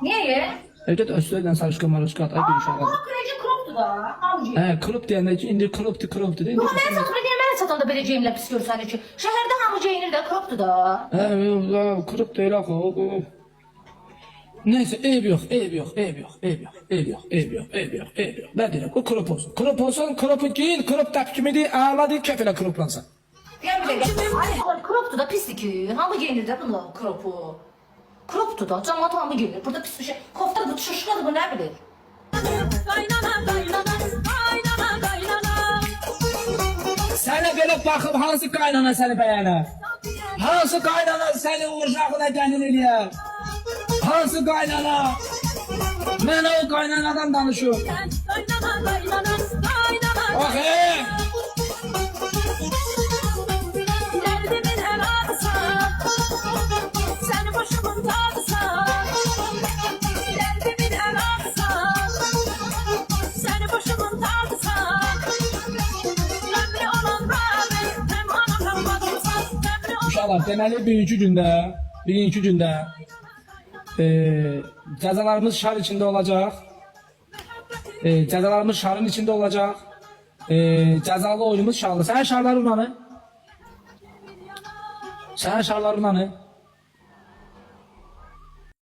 Niye? Evde de üstünden sarışka marışka at. Ay bir uşaq. Kraliçe kroptu da. Hamıcı. Klub deyəndə ki, indi klubdu deyil. Yox, mən satırım, mən satanda belə geyimlə pis görsən ki. Şəhərdə hamı geyinir də, kroptu da. Klub deyil axı. Neyse, eyb yox. Nə deyirəm, o klub olsun. Klub olsun, klubu giyin, klub təpkimidir, ağladır, kəfilə klublansan. Gel bir dakika. Ay, kroptu da pisdi ki. Hamı giyinir de bunu kropu. Kroptu da. Cemaat hamı giyinir. Burada pis bir şey. Kofta bu şuşkadı bu ne bilir. Sənə belə baxıb hansı qaynana səni bəyənər? Hansı qaynana səni uşağına gəlin eləyər? Hansı qaynana? Mən o qaynanadan danışıyorum. Axı! Uşaqlar, deməli bugünkü gündə cəzalarımız şar içində olacaq. Cəzalarımız şarın içində olacaq. Cəzalı oyunumuz şarlı. Sənin şarların hanı? Sənin şarların hanı?